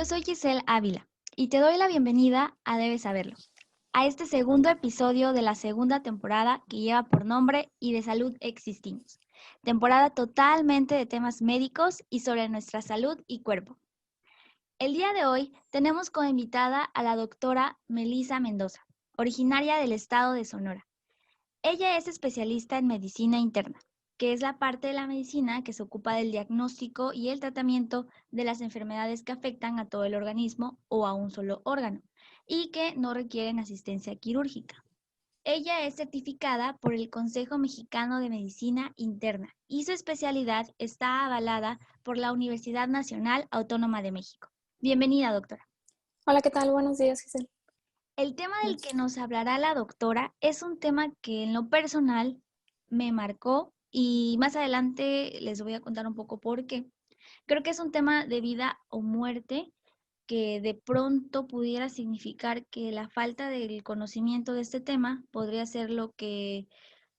Yo soy Giselle Ávila y te doy la bienvenida a Debes Saberlo, a este segundo episodio de la segunda temporada que lleva por nombre Y de Salud Existimos, temporada totalmente de temas médicos y sobre nuestra salud y cuerpo. El día de hoy tenemos como invitada a la doctora Melissa Mendoza, originaria del estado de Sonora. Ella es especialista en medicina interna, que es la parte de la medicina que se ocupa del diagnóstico y el tratamiento de las enfermedades que afectan a todo el organismo o a un solo órgano y que no requieren asistencia quirúrgica. Ella es certificada por el Consejo Mexicano de Medicina Interna y su especialidad está avalada por la Universidad Nacional Autónoma de México. Bienvenida, doctora. Hola, ¿qué tal? Buenos días, Giselle. El tema del que nos hablará la doctora es un tema que en lo personal me marcó y más adelante les voy a contar un poco por qué. Creo que es un tema de vida o muerte que de pronto pudiera significar que la falta del conocimiento de este tema podría ser lo que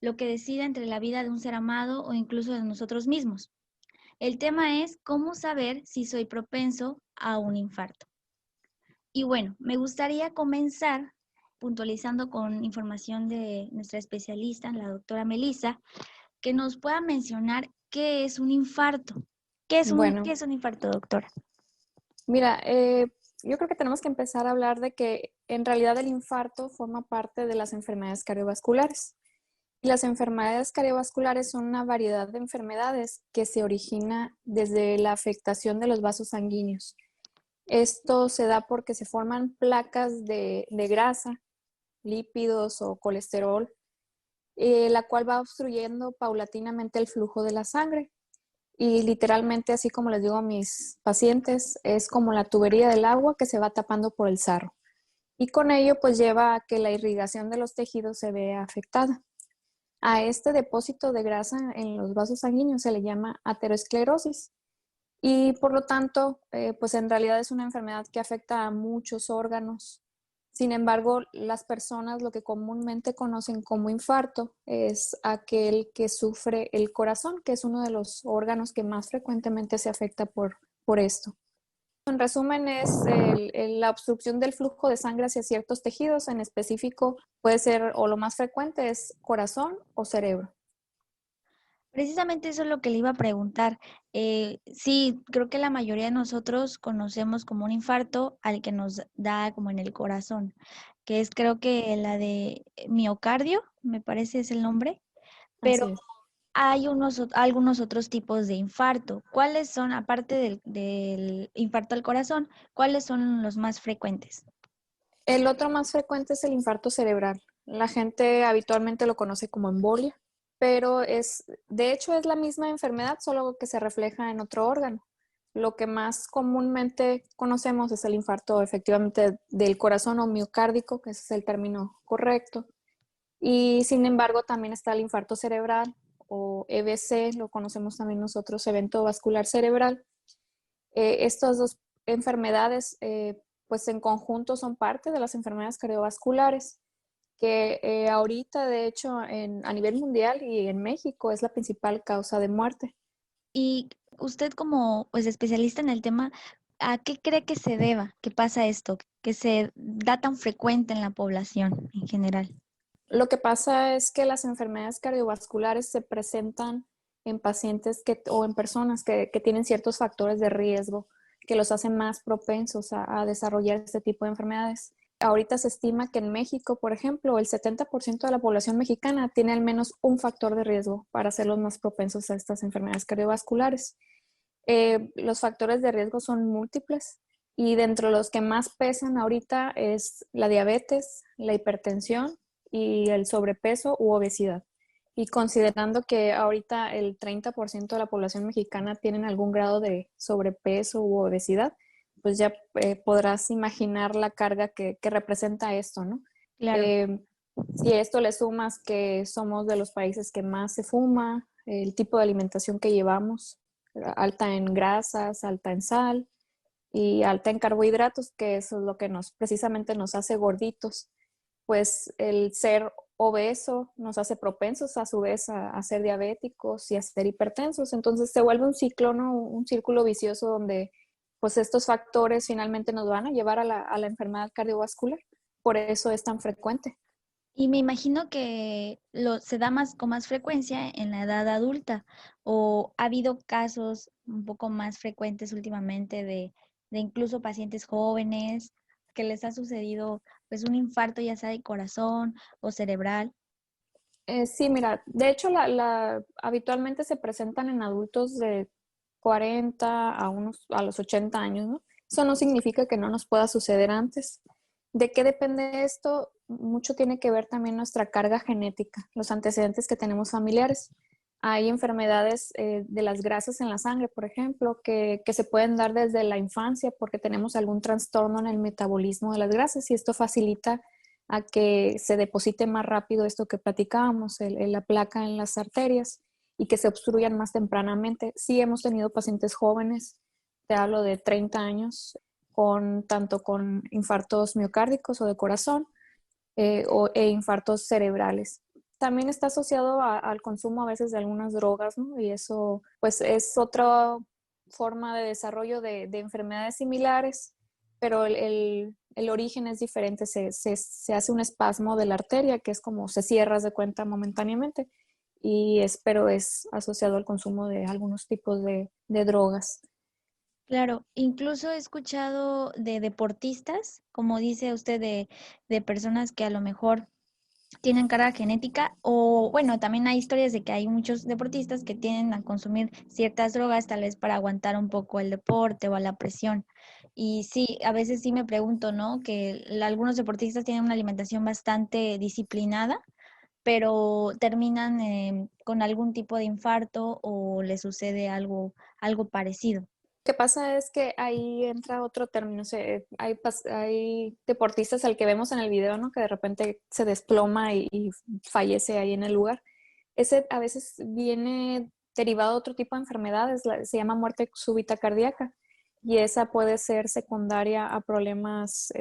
decida entre la vida de un ser amado o incluso de nosotros mismos. El tema es cómo saber si soy propenso a un infarto. Y bueno, me gustaría comenzar puntualizando con información de nuestra especialista, la doctora Melissa, que nos pueda mencionar qué es un infarto. ¿Qué Bueno, es un infarto, doctora? mira, yo creo que tenemos que empezar a hablar de que en realidad el infarto forma parte de las enfermedades cardiovasculares. Y las enfermedades cardiovasculares son una variedad de enfermedades que se origina desde la afectación de los vasos sanguíneos. Esto se da porque se forman placas de grasa, lípidos o colesterol, la cual va obstruyendo paulatinamente el flujo de la sangre. Y literalmente, así como les digo a mis pacientes, es como la tubería del agua que se va tapando por el sarro. Y con ello, pues lleva a que la irrigación de los tejidos se vea afectada. A este depósito de grasa en los vasos sanguíneos se le llama aterosclerosis. Y por lo tanto, pues en realidad es una enfermedad que afecta a muchos órganos. Sin embargo, las personas lo que comúnmente conocen como infarto es aquel que sufre el corazón, que es uno de los órganos que más frecuentemente se afecta por esto. En resumen, es la obstrucción del flujo de sangre hacia ciertos tejidos, en específico puede ser, o lo más frecuente es corazón o cerebro. Precisamente eso es lo que le iba a preguntar. Sí, creo que la mayoría de nosotros conocemos como un infarto al que nos da como en el corazón, que es creo que la de miocardio, me parece es el nombre, pero Así es. hay algunos otros tipos de infarto. ¿Cuáles son, aparte del infarto al corazón, cuáles son los más frecuentes? El otro más frecuente es el infarto cerebral. La gente habitualmente lo conoce como embolia, pero de hecho es la misma enfermedad, solo que se refleja en otro órgano. Lo que más comúnmente conocemos es el infarto efectivamente del corazón o miocárdico, que ese es el término correcto. Y sin embargo también está el infarto cerebral o EVC, lo conocemos también nosotros, evento vascular cerebral. Estas dos enfermedades, pues en conjunto son parte de las enfermedades cardiovasculares, que ahorita, de hecho, a nivel mundial y en México es la principal causa de muerte. Y usted como pues especialista en el tema, ¿a qué cree que se deba que pasa esto, que se da tan frecuente en la población en general? Lo que pasa es que las enfermedades cardiovasculares se presentan en pacientes o en personas que tienen ciertos factores de riesgo que los hacen más propensos a desarrollar este tipo de enfermedades. Ahorita se estima que en México, por ejemplo, el 70% de la población mexicana tiene al menos un factor de riesgo para ser los más propensos a estas enfermedades cardiovasculares. Los factores de riesgo son múltiples y dentro de los que más pesan ahorita es la diabetes, la hipertensión y el sobrepeso u obesidad. Y considerando que ahorita el 30% de la población mexicana tienen algún grado de sobrepeso u obesidad, pues ya podrás imaginar la carga que representa esto, ¿no? Claro. Eh, si a esto le sumas que somos de los países que más se fuma, el tipo de alimentación que llevamos, alta en grasas, alta en sal y alta en carbohidratos, que eso es lo que precisamente nos hace gorditos, pues el ser obeso nos hace propensos a su vez a ser diabéticos y a ser hipertensos. Entonces se vuelve un ciclo, ¿no? Un círculo vicioso donde pues estos factores finalmente nos van a llevar a la enfermedad cardiovascular. Por eso es tan frecuente. Y me imagino que se da más con más frecuencia en la edad adulta, o ha habido casos un poco más frecuentes últimamente de incluso pacientes jóvenes que les ha sucedido pues un infarto ya sea de corazón o cerebral. Sí, mira, de hecho habitualmente se presentan en adultos de 40 a los 80 años, ¿no? Eso no significa que no nos pueda suceder antes. ¿De qué depende esto? Mucho tiene que ver también nuestra carga genética, los antecedentes que tenemos familiares. Hay enfermedades de las grasas en la sangre, por ejemplo, que se pueden dar desde la infancia porque tenemos algún trastorno en el metabolismo de las grasas y esto facilita a que se deposite más rápido esto que platicábamos, la placa en las arterias y que se obstruyan más tempranamente. Sí hemos tenido pacientes jóvenes, te hablo de 30 años, tanto con infartos miocárdicos o de corazón e infartos cerebrales. También está asociado al consumo a veces de algunas drogas, ¿no? Y eso pues es otra forma de desarrollo de enfermedades similares, pero el origen es diferente. Se hace un espasmo de la arteria, que es como se cierra de cuenta momentáneamente, pero es asociado al consumo de algunos tipos de drogas. Claro, incluso he escuchado de deportistas, como dice usted, de personas que a lo mejor tienen carga genética o bueno, también hay historias de que hay muchos deportistas que tienden a consumir ciertas drogas tal vez para aguantar un poco el deporte o a la presión. Y sí, a veces sí me pregunto, ¿no? Que algunos deportistas tienen una alimentación bastante disciplinada, pero terminan con algún tipo de infarto o les sucede algo parecido. Lo que pasa es que ahí entra otro término. O sea, hay deportistas al que vemos en el video, ¿no? Que de repente se desploma y fallece ahí en el lugar. Ese a veces viene derivado de otro tipo de enfermedades, se llama muerte súbita cardíaca. Y esa puede ser secundaria a problemas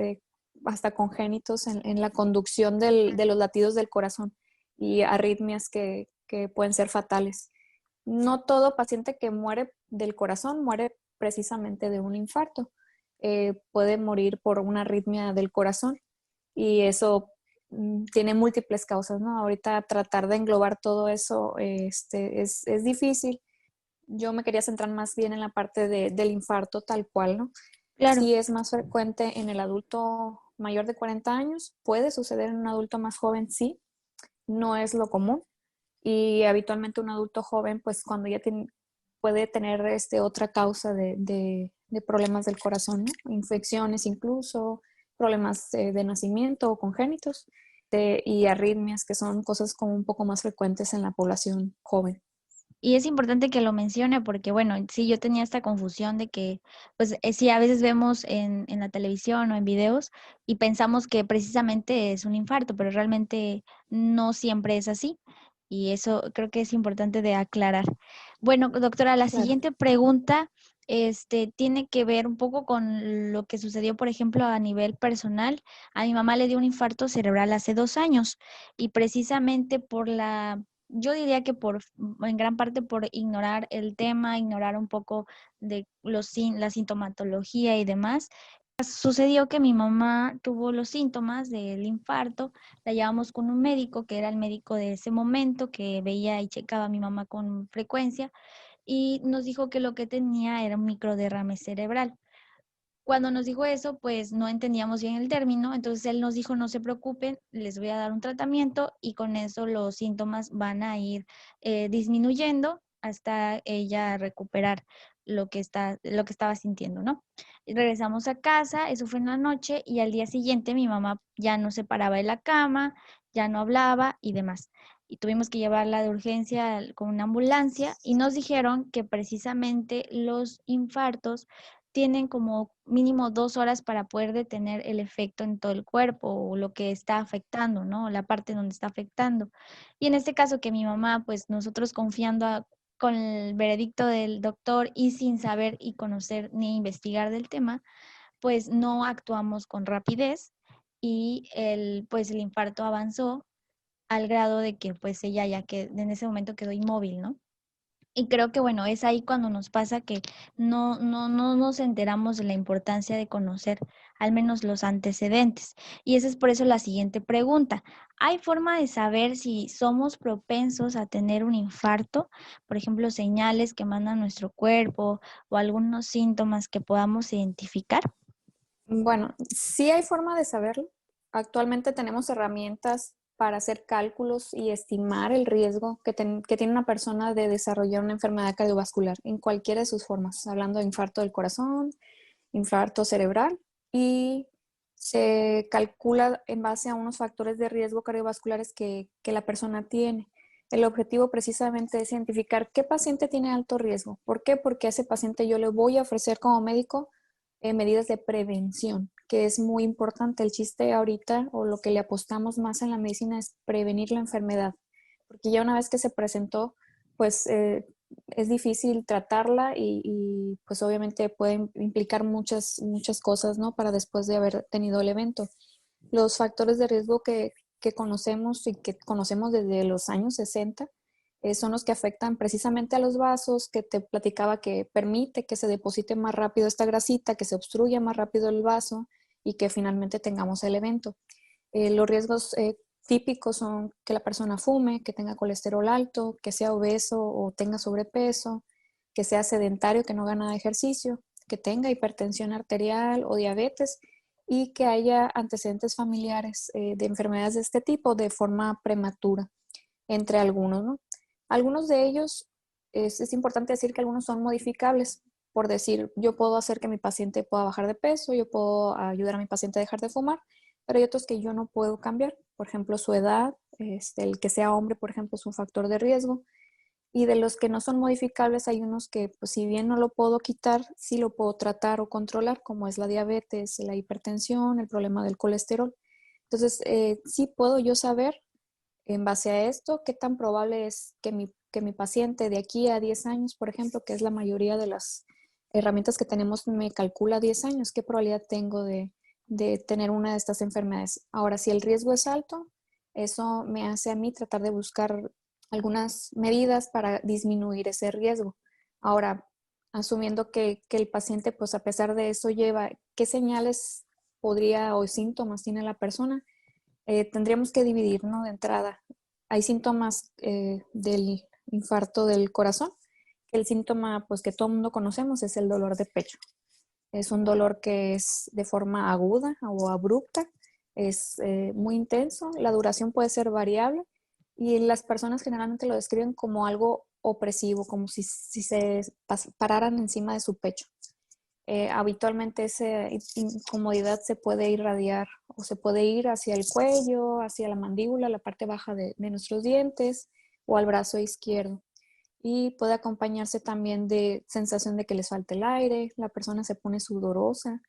hasta congénitos en la conducción de los latidos del corazón y arritmias que pueden ser fatales. No todo paciente que muere del corazón muere precisamente de un infarto. Puede morir por una arritmia del corazón y eso tiene múltiples causas, ¿no? Ahorita tratar de englobar todo eso es difícil. Yo me quería centrar más bien en la parte del infarto tal cual, ¿no? Claro. Sí es más frecuente en el adulto mayor de 40 años, puede suceder en un adulto más joven, sí, no es lo común. Y habitualmente un adulto joven, pues cuando ya puede tener otra causa de problemas del corazón, ¿no? Infecciones incluso, problemas de nacimiento o congénitos y arritmias, que son cosas como un poco más frecuentes en la población joven. Y es importante que lo mencione porque, bueno, sí, yo tenía esta confusión de que, pues sí, a veces vemos en la televisión o en videos y pensamos que precisamente es un infarto, pero realmente no siempre es así. Y eso creo que es importante de aclarar. Bueno, doctora, la Claro. siguiente pregunta, tiene que ver un poco con lo que sucedió, por ejemplo, a nivel personal. A mi mamá le dio un infarto cerebral hace 2 años y precisamente yo diría que en gran parte por ignorar el tema, ignorar un poco de la sintomatología y demás. Sucedió que mi mamá tuvo los síntomas del infarto, la llevamos con un médico que era el médico de ese momento, que veía y checaba a mi mamá con frecuencia, y nos dijo que lo que tenía era un microderrame cerebral. Cuando nos dijo eso, pues no entendíamos bien el término, entonces él nos dijo, no se preocupen, les voy a dar un tratamiento y con eso los síntomas van a ir disminuyendo hasta ella recuperar lo que estaba sintiendo, ¿no? Y regresamos a casa, eso fue en la noche y al día siguiente mi mamá ya no se paraba de la cama, ya no hablaba y demás. Y tuvimos que llevarla de urgencia con una ambulancia y nos dijeron que precisamente los infartos tienen como mínimo 2 horas para poder detener el efecto en todo el cuerpo o lo que está afectando, ¿no? La parte donde está afectando. Y en este caso que mi mamá, pues nosotros con el veredicto del doctor y sin saber y conocer ni investigar del tema, pues no actuamos con rapidez y pues el infarto avanzó al grado de que pues ella ya que en ese momento quedó inmóvil, ¿no? Y creo que, bueno, es ahí cuando nos pasa que no nos enteramos de la importancia de conocer al menos los antecedentes. Y esa es por eso la siguiente pregunta. ¿Hay forma de saber si somos propensos a tener un infarto? Por ejemplo, señales que manda nuestro cuerpo o algunos síntomas que podamos identificar. Bueno, sí hay forma de saberlo. Actualmente tenemos herramientas para hacer cálculos y estimar el riesgo que tiene una persona de desarrollar una enfermedad cardiovascular en cualquiera de sus formas, hablando de infarto del corazón, infarto cerebral, y se calcula en base a unos factores de riesgo cardiovasculares que la persona tiene. El objetivo precisamente es identificar qué paciente tiene alto riesgo. ¿Por qué? Porque a ese paciente yo le voy a ofrecer como médico medidas de prevención, que es muy importante. El chiste ahorita o lo que le apostamos más en la medicina es prevenir la enfermedad, porque ya una vez que se presentó, pues es difícil tratarla pues obviamente puede implicar muchas cosas, ¿no? Para después de haber tenido el evento. Los factores de riesgo que conocemos y que conocemos desde los años 60 son los que afectan precisamente a los vasos, que te platicaba que permite que se deposite más rápido esta grasita, que se obstruya más rápido el vaso y que finalmente tengamos el evento. Los riesgos típicos son que la persona fume, que tenga colesterol alto, que sea obeso o tenga sobrepeso, que sea sedentario, que no haga nada de ejercicio, que tenga hipertensión arterial o diabetes y que haya antecedentes familiares de enfermedades de este tipo de forma prematura, entre algunos, ¿no? Algunos de ellos, es importante decir que algunos son modificables. Por decir, yo puedo hacer que mi paciente pueda bajar de peso, yo puedo ayudar a mi paciente a dejar de fumar, pero hay otros que yo no puedo cambiar. Por ejemplo, su edad, el que sea hombre, por ejemplo, es un factor de riesgo. Y de los que no son modificables, hay unos que, pues, si bien no lo puedo quitar, sí lo puedo tratar o controlar, como es la diabetes, la hipertensión, el problema del colesterol. Entonces, sí puedo yo saber, en base a esto, qué tan probable es que mi paciente de aquí a 10 años, por ejemplo, que es la mayoría de las herramientas que tenemos, me calcula 10 años, qué probabilidad tengo de tener una de estas enfermedades. Ahora, si el riesgo es alto, eso me hace a mí tratar de buscar algunas medidas para disminuir ese riesgo. Ahora, asumiendo que el paciente, pues a pesar de eso, lleva, ¿qué señales podría o síntomas tiene la persona? Tendríamos que dividir, ¿no? De entrada. Hay síntomas del infarto del corazón. El síntoma, pues que todo el mundo conocemos, es el dolor de pecho. Es un dolor que es de forma aguda o abrupta, es muy intenso, la duración puede ser variable y las personas generalmente lo describen como algo opresivo, como si se pararan encima de su pecho. Habitualmente esa incomodidad se puede irradiar o se puede ir hacia el cuello, hacia la mandíbula, la parte baja de nuestros dientes o al brazo izquierdo. Y puede acompañarse también de sensación de que les falta el aire, la persona se pone sudorosa,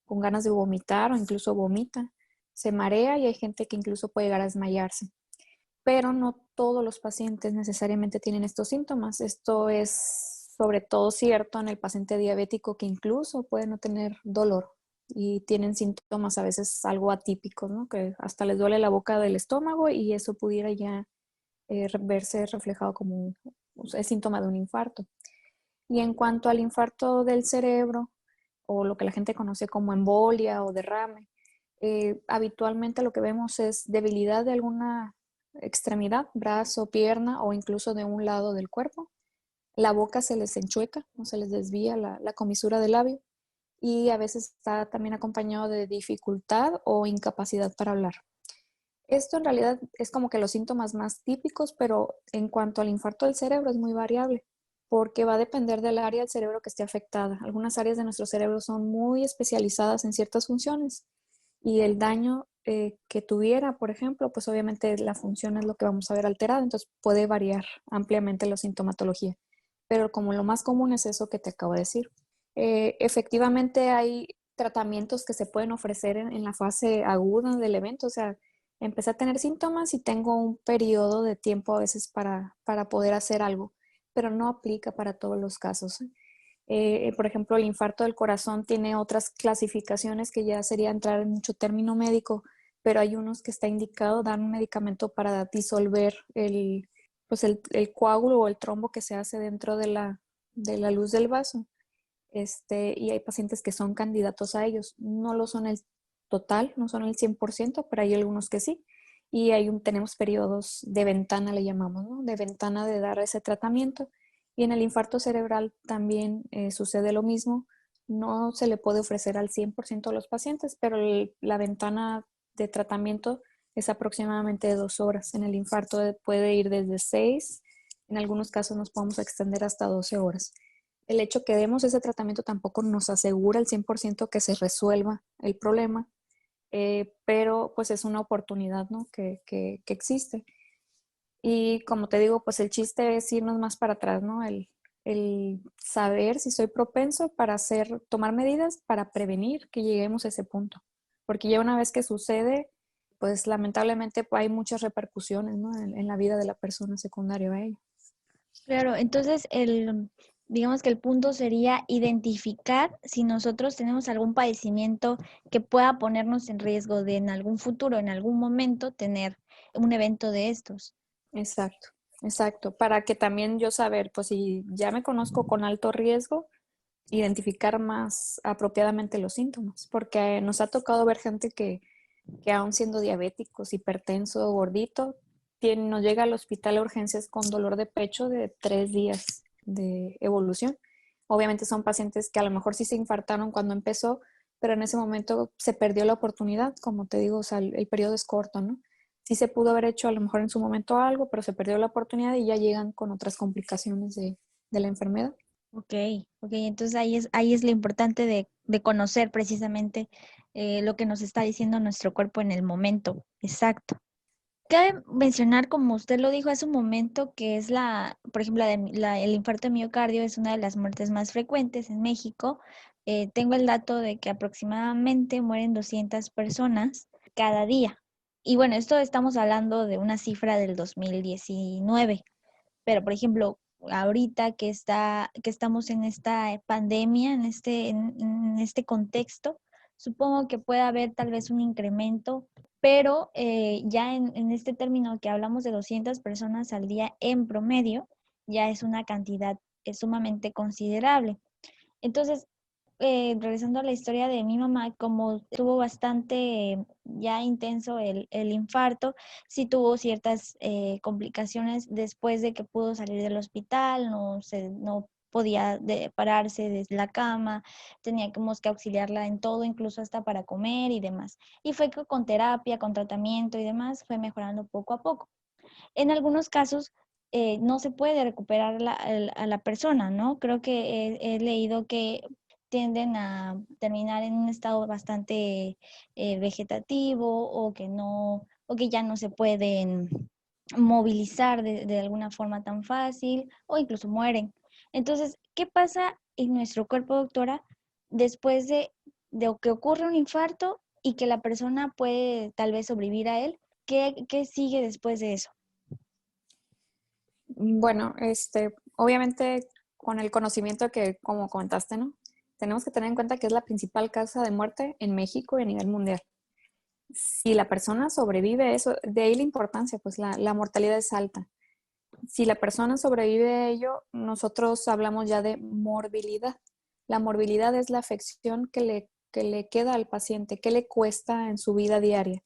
con ganas de vomitar o incluso vomita, se marea y hay gente que incluso puede llegar a desmayarse. Pero no todos los pacientes necesariamente tienen estos síntomas. Esto es sobre todo cierto en el paciente diabético, que incluso puede no tener dolor y tienen síntomas a veces algo atípicos, ¿no? Que hasta les duele la boca del estómago y eso pudiera ya verse reflejado como es síntoma de un infarto. Y en cuanto al infarto del cerebro, o lo que la gente conoce como embolia o derrame, habitualmente lo que vemos es debilidad de alguna extremidad, brazo, pierna o incluso de un lado del cuerpo. La boca se les enchueca, no se les desvía la comisura del labio y a veces está también acompañado de dificultad o incapacidad para hablar. Esto en realidad es como que los síntomas más típicos, pero en cuanto al infarto del cerebro es muy variable, porque va a depender del área del cerebro que esté afectada. Algunas áreas de nuestro cerebro son muy especializadas en ciertas funciones y el daño que tuviera, por ejemplo, pues obviamente la función es lo que vamos a ver alterado, entonces puede variar ampliamente la sintomatología. Pero como lo más común es eso que te acabo de decir. Efectivamente hay tratamientos que se pueden ofrecer en la fase aguda del evento, o sea, empecé a tener síntomas y tengo un periodo de tiempo a veces para poder hacer algo, pero no aplica para todos los casos. Por ejemplo, el infarto del corazón tiene otras clasificaciones que ya sería entrar en mucho término médico, pero hay unos que está indicado dar un medicamento para disolver pues el coágulo o el trombo que se hace dentro de la luz del vaso. Y hay pacientes que son candidatos a ellos. No lo son el total, no son el 100%, pero hay algunos que sí. Y tenemos periodos de ventana, le llamamos, ¿no? De ventana de dar ese tratamiento. Y en el infarto cerebral también sucede lo mismo. No se le puede ofrecer al 100% a los pacientes, pero la ventana de tratamiento es aproximadamente de 2 horas. En el infarto puede ir desde 6, en algunos casos nos podemos extender hasta 12 horas. El hecho que demos ese tratamiento tampoco nos asegura al 100% que se resuelva el problema, pero pues es una oportunidad, ¿no? que existe. Y como te digo, pues el chiste es irnos más para atrás, ¿no? El saber si soy propenso para tomar medidas para prevenir que lleguemos a ese punto. Porque ya una vez que sucede, pues lamentablemente pues, hay muchas repercusiones, ¿no? En la vida de la persona secundaria a ello. Claro, entonces digamos que el punto sería identificar si nosotros tenemos algún padecimiento que pueda ponernos en riesgo de en algún futuro, en algún momento, tener un evento de estos. Exacto, exacto. Para que también yo saber, pues si ya me conozco con alto riesgo, identificar más apropiadamente los síntomas, porque nos ha tocado ver gente que aún siendo diabéticos, hipertenso, gordito, nos llega al hospital a urgencias con dolor de pecho de 3 días de evolución. Obviamente son pacientes que a lo mejor sí se infartaron cuando empezó, pero en ese momento se perdió la oportunidad, como te digo, o sea, el periodo es corto, ¿no? Sí se pudo haber hecho a lo mejor en su momento algo, pero se perdió la oportunidad y ya llegan con otras complicaciones de la enfermedad. Ok, ok, entonces ahí es lo importante de conocer precisamente lo que nos está diciendo nuestro cuerpo en el momento. Exacto. Cabe mencionar, como usted lo dijo hace un momento, que es por ejemplo, el infarto de miocardio es una de las muertes más frecuentes en México. Tengo el dato de que aproximadamente mueren 200 personas cada día. Y bueno, esto estamos hablando de una cifra del 2019. Pero, por ejemplo, ahorita que estamos en esta pandemia, en este contexto, supongo que puede haber tal vez un incremento, pero ya en este término que hablamos de 200 personas al día en promedio, ya es una cantidad sumamente considerable. Entonces, regresando a la historia de mi mamá, como estuvo bastante ya intenso el infarto, sí tuvo ciertas complicaciones después de que pudo salir del hospital, no podía pararse desde la cama, teníamos que auxiliarla en todo, incluso hasta para comer y demás. Y fue que con terapia, con tratamiento y demás, fue mejorando poco a poco. En algunos casos no se puede recuperar a la persona, ¿no? Creo que he leído que tienden a terminar en un estado bastante vegetativo o que ya no se pueden movilizar de alguna forma tan fácil o incluso mueren. Entonces, ¿qué pasa en nuestro cuerpo, doctora, después de que ocurre un infarto y que la persona puede tal vez sobrevivir a él? ¿Qué sigue después de eso? Bueno, obviamente con el conocimiento que, como comentaste, ¿no? Tenemos que tener en cuenta que es la principal causa de muerte en México y a nivel mundial. Si la persona sobrevive eso, de ahí la importancia, pues la mortalidad es alta. Si la persona sobrevive a ello, nosotros hablamos ya de morbilidad. La morbilidad es la afección que le queda al paciente, que le cuesta en su vida diaria.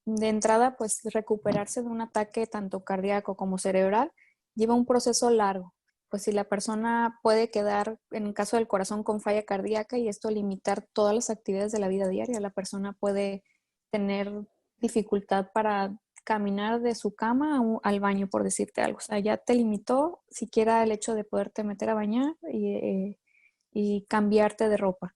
De entrada, pues recuperarse de un ataque tanto cardíaco como cerebral lleva un proceso largo. Pues si la persona puede quedar, en el caso del corazón, con falla cardíaca y esto limitar todas las actividades de la vida diaria, la persona puede tener dificultad para caminar de su cama al baño, por decirte algo. O sea, ya te limitó siquiera el hecho de poderte meter a bañar y cambiarte de ropa.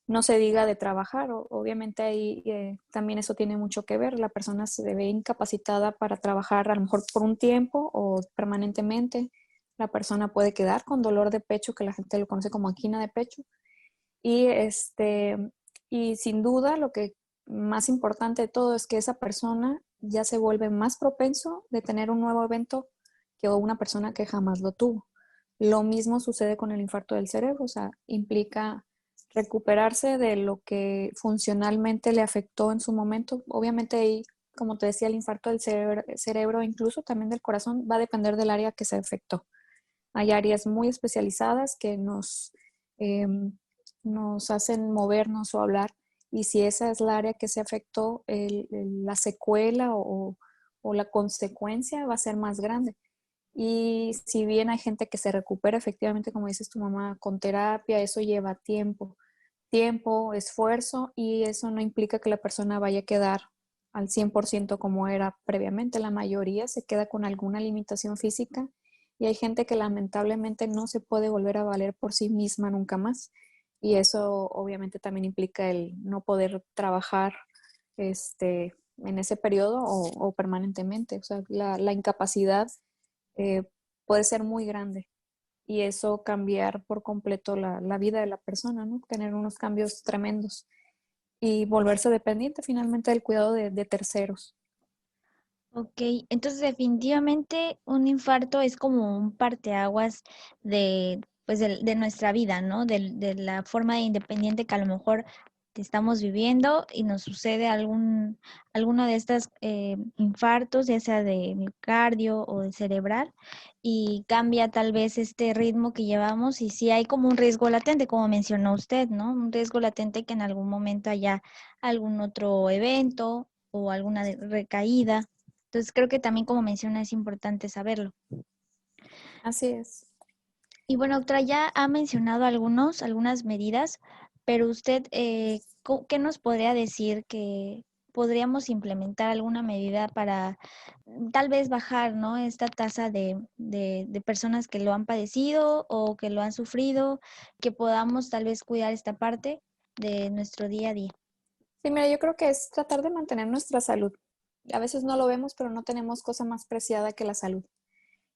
No se diga de trabajar, obviamente ahí también eso tiene mucho que ver. La persona se ve incapacitada para trabajar a lo mejor por un tiempo o permanentemente. La persona puede quedar con dolor de pecho, que la gente lo conoce como angina de pecho. Y, y sin duda lo que más importante de todo es que esa persona ya se vuelve más propenso de tener un nuevo evento que una persona que jamás lo tuvo. Lo mismo sucede con el infarto del cerebro, o sea, implica recuperarse de lo que funcionalmente le afectó en su momento. Obviamente hay como te decía, el infarto del cerebro, incluso también del corazón, va a depender del área que se afectó. Hay áreas muy especializadas que nos hacen movernos o hablar, y si esa es la área que se afectó, la secuela o la consecuencia va a ser más grande. Y si bien hay gente que se recupera efectivamente, como dices tu mamá, con terapia, eso lleva tiempo, esfuerzo, y eso no implica que la persona vaya a quedar al 100% como era previamente. La mayoría se queda con alguna limitación física, y hay gente que lamentablemente no se puede volver a valer por sí misma nunca más. Y eso obviamente también implica el no poder trabajar en ese periodo o permanentemente. O sea, la incapacidad eh, puede ser muy grande, y eso cambiar por completo la vida de la persona, ¿no? Tener unos cambios tremendos y volverse dependiente finalmente del cuidado de terceros. Ok, entonces definitivamente un infarto es como un parteaguas de, pues de nuestra vida, ¿no? De la forma de independiente que a lo mejor estamos viviendo y nos sucede alguno de estos infartos, ya sea de miocardio o de cerebral, y cambia tal vez este ritmo que llevamos y sí hay como un riesgo latente, como mencionó usted, ¿no? Un riesgo latente que en algún momento haya algún otro evento o alguna recaída. Entonces creo que también como menciona es importante saberlo. Así es. Y bueno, doctora, ya ha mencionado algunas medidas, pero usted, ¿qué nos podría decir que podríamos implementar alguna medida para tal vez bajar, ¿no? Esta tasa de personas que lo han padecido o que lo han sufrido, que podamos tal vez cuidar esta parte de nuestro día a día? Sí, mira, yo creo que es tratar de mantener nuestra salud. A veces no lo vemos, pero no tenemos cosa más preciada que la salud.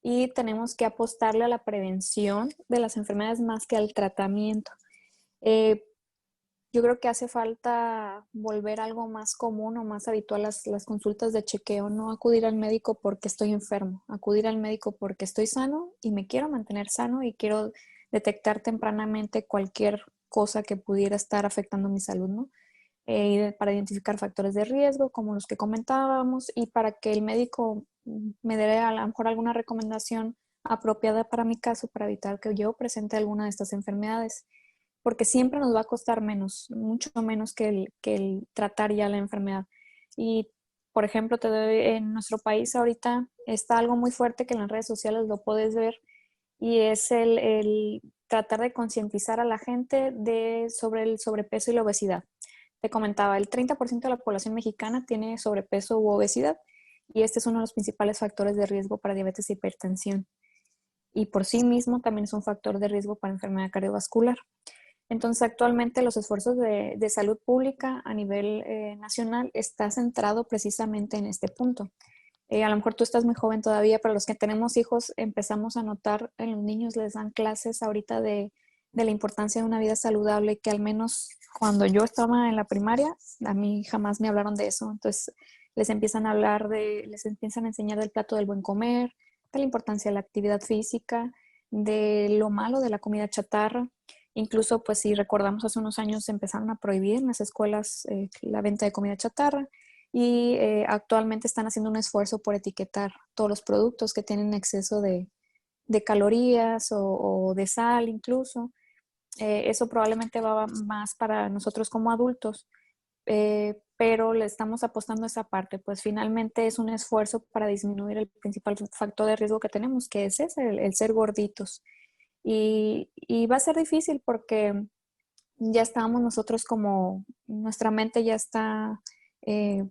Y tenemos que apostarle a la prevención de las enfermedades más que al tratamiento. Eh, yo creo que hace falta volver algo más común o más habitual las consultas de chequeo, no acudir al médico porque estoy enfermo, acudir al médico porque estoy sano y me quiero mantener sano y quiero detectar tempranamente cualquier cosa que pudiera estar afectando mi salud, ¿no? Para identificar factores de riesgo, como los que comentábamos, y para que el médico me dé a lo mejor alguna recomendación apropiada para mi caso, para evitar que yo presente alguna de estas enfermedades, porque siempre nos va a costar menos, mucho menos que el tratar ya la enfermedad. Y, por ejemplo, en nuestro país ahorita está algo muy fuerte que en las redes sociales lo puedes ver, y es el tratar de concientizar a la gente sobre el sobrepeso y la obesidad. Te comentaba, el 30% de la población mexicana tiene sobrepeso u obesidad, y este es uno de los principales factores de riesgo para diabetes e hipertensión. Y por sí mismo también es un factor de riesgo para enfermedad cardiovascular. Entonces, actualmente los esfuerzos de salud pública a nivel nacional está centrado precisamente en este punto. A lo mejor tú estás muy joven todavía, pero los que tenemos hijos empezamos a notar en los niños, les dan clases ahorita de la importancia de una vida saludable, que al menos cuando yo estaba en la primaria, a mí jamás me hablaron de eso. Entonces, les empiezan a enseñar del plato del buen comer, de la importancia de la actividad física, de lo malo de la comida chatarra. Incluso, pues si recordamos, hace unos años empezaron a prohibir en las escuelas la venta de comida chatarra, y actualmente están haciendo un esfuerzo por etiquetar todos los productos que tienen exceso de calorías o de sal incluso. Eso probablemente va más para nosotros como adultos, pero le estamos apostando a esa parte, pues finalmente es un esfuerzo para disminuir el principal factor de riesgo que tenemos, que es ese, el ser gorditos. Y va a ser difícil porque ya estamos nosotros, como nuestra mente ya está eh,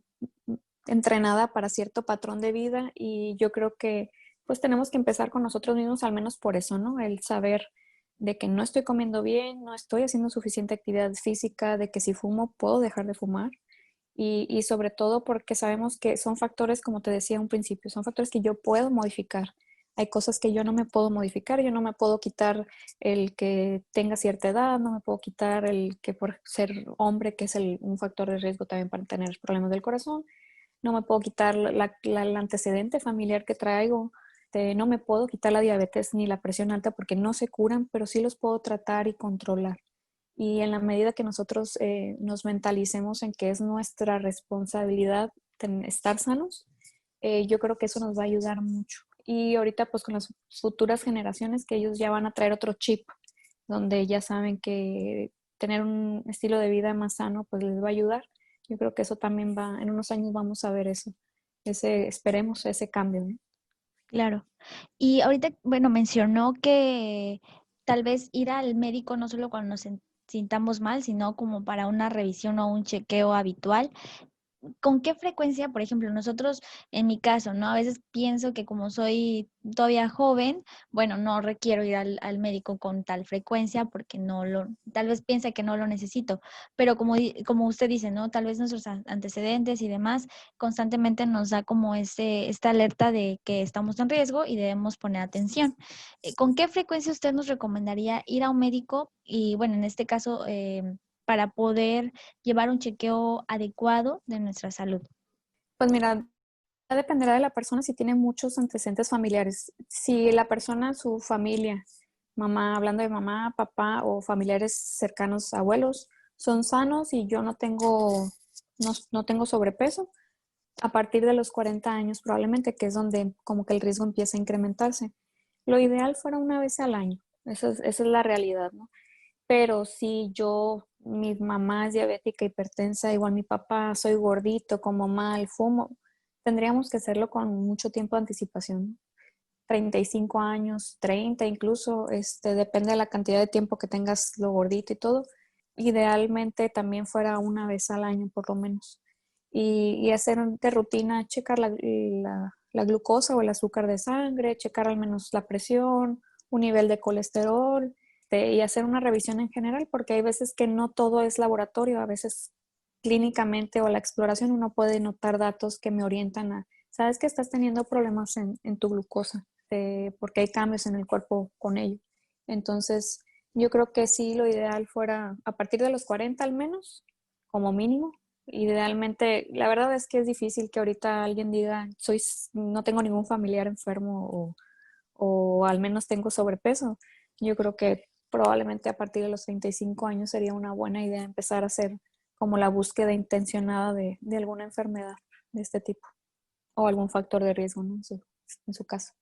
entrenada para cierto patrón de vida, y yo creo que pues tenemos que empezar con nosotros mismos, al menos por eso, ¿no? El saber de que no estoy comiendo bien, no estoy haciendo suficiente actividad física, de que si fumo puedo dejar de fumar, y sobre todo porque sabemos que son factores, como te decía a un principio, son factores que yo puedo modificar. Hay cosas que yo no me puedo modificar, yo no me puedo quitar el que tenga cierta edad, no me puedo quitar el que por ser hombre, que es un factor de riesgo también para tener problemas del corazón, no me puedo quitar el antecedente familiar que traigo, no me puedo quitar la diabetes ni la presión alta porque no se curan, pero sí los puedo tratar y controlar. Y en la medida que nosotros nos mentalicemos en que es nuestra responsabilidad estar sanos, yo creo que eso nos va a ayudar mucho. Y ahorita pues con las futuras generaciones que ellos ya van a traer otro chip, donde ya saben que tener un estilo de vida más sano pues les va a ayudar. Yo creo que eso también va, en unos años vamos a ver eso, esperemos ese cambio, ¿no? Claro. Y ahorita, bueno, mencionó que tal vez ir al médico no solo cuando nos sintamos mal, sino como para una revisión o un chequeo habitual. ¿Con qué frecuencia, por ejemplo, nosotros, en mi caso, ¿no? A veces pienso que como soy todavía joven, bueno, no requiero ir al médico con tal frecuencia porque tal vez piensa que no lo necesito, pero como usted dice, ¿no? Tal vez nuestros antecedentes y demás constantemente nos da como esta alerta de que estamos en riesgo y debemos poner atención. ¿Con qué frecuencia usted nos recomendaría ir a un médico? Y bueno, en este caso, para poder llevar un chequeo adecuado de nuestra salud. Pues mira, ya dependerá de la persona si tiene muchos antecedentes familiares. Si la persona, su familia, mamá, hablando de mamá, papá o familiares cercanos, abuelos, son sanos y yo no tengo sobrepeso, a partir de los 40 años probablemente, que es donde como que el riesgo empieza a incrementarse. Lo ideal fuera una vez al año, esa es la realidad, ¿no? Pero si mi mamá es diabética, hipertensa, igual mi papá, soy gordito, como mal, fumo, tendríamos que hacerlo con mucho tiempo de anticipación. 35 años, 30 incluso, depende de la cantidad de tiempo que tengas lo gordito y todo. Idealmente también fuera una vez al año por lo menos. Y hacer de rutina, checar la glucosa o el azúcar de sangre, checar al menos la presión, un nivel de colesterol, y hacer una revisión en general, porque hay veces que no todo es laboratorio, a veces clínicamente o la exploración uno puede notar datos que me orientan a, sabes que estás teniendo problemas en tu glucosa, porque hay cambios en el cuerpo con ello. Entonces, yo creo que sí, lo ideal fuera a partir de los 40 al menos, como mínimo. Idealmente, la verdad es que es difícil que ahorita alguien diga, no tengo ningún familiar enfermo o al menos tengo sobrepeso. Yo creo que probablemente a partir de los 35 años sería una buena idea empezar a hacer como la búsqueda intencionada de alguna enfermedad de este tipo o algún factor de riesgo, ¿no? En su caso.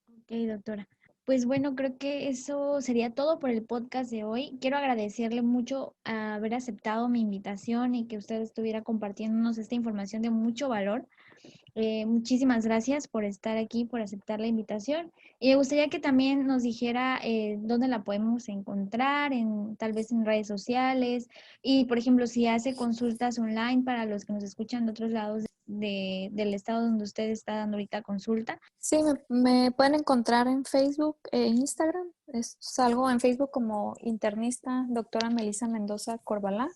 Ok, doctora. Pues bueno, creo que eso sería todo por el podcast de hoy. Quiero agradecerle mucho a haber aceptado mi invitación y que usted estuviera compartiéndonos esta información de mucho valor. Muchísimas gracias por estar aquí, por aceptar la invitación. Y me gustaría que también nos dijera dónde la podemos encontrar, tal vez en redes sociales. Y, por ejemplo, si hace consultas online para los que nos escuchan de otros lados del estado donde usted está dando ahorita consulta. Sí, me pueden encontrar en Facebook e Instagram. Salgo en Facebook como internista doctora Melissa Mendoza Corbalá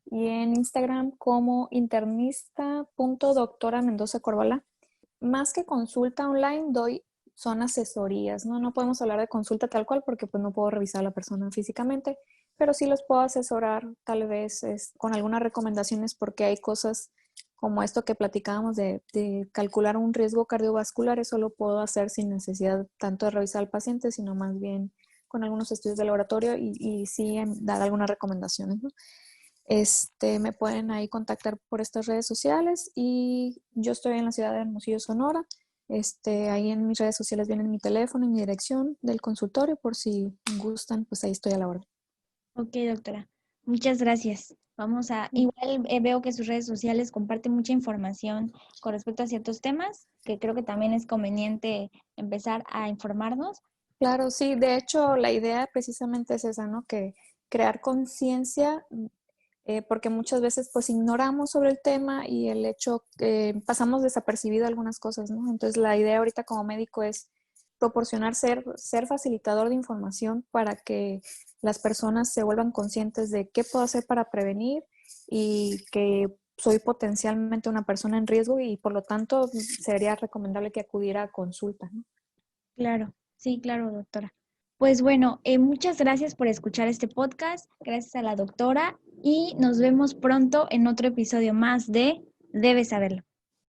y en Instagram como internista.doctora Mendoza Corbalá. Más que consulta online, son asesorías, ¿no? No podemos hablar de consulta tal cual porque pues no puedo revisar a la persona físicamente, pero sí los puedo asesorar tal vez con algunas recomendaciones porque hay cosas como esto que platicábamos de calcular un riesgo cardiovascular, eso lo puedo hacer sin necesidad tanto de revisar al paciente, sino más bien con algunos estudios de laboratorio y sí dar algunas recomendaciones, ¿no? Me pueden ahí contactar por estas redes sociales y yo estoy en la ciudad de Hermosillo, Sonora. Ahí en mis redes sociales vienen mi teléfono y mi dirección del consultorio por si gustan, pues ahí estoy a la orden. Ok, doctora. Muchas gracias. Igual veo que sus redes sociales comparten mucha información con respecto a ciertos temas, que creo que también es conveniente empezar a informarnos. Claro, sí, de hecho la idea precisamente es esa, ¿no? Que crear conciencia, porque muchas veces pues ignoramos sobre el tema y el hecho que pasamos desapercibido algunas cosas, ¿no? Entonces la idea ahorita como médico es proporcionar ser facilitador de información para que las personas se vuelvan conscientes de qué puedo hacer para prevenir y que soy potencialmente una persona en riesgo y por lo tanto sería recomendable que acudiera a consulta, ¿no? Claro, sí, claro, doctora. Pues bueno, muchas gracias por escuchar este podcast. Gracias a la doctora y nos vemos pronto en otro episodio más de Debes saberlo.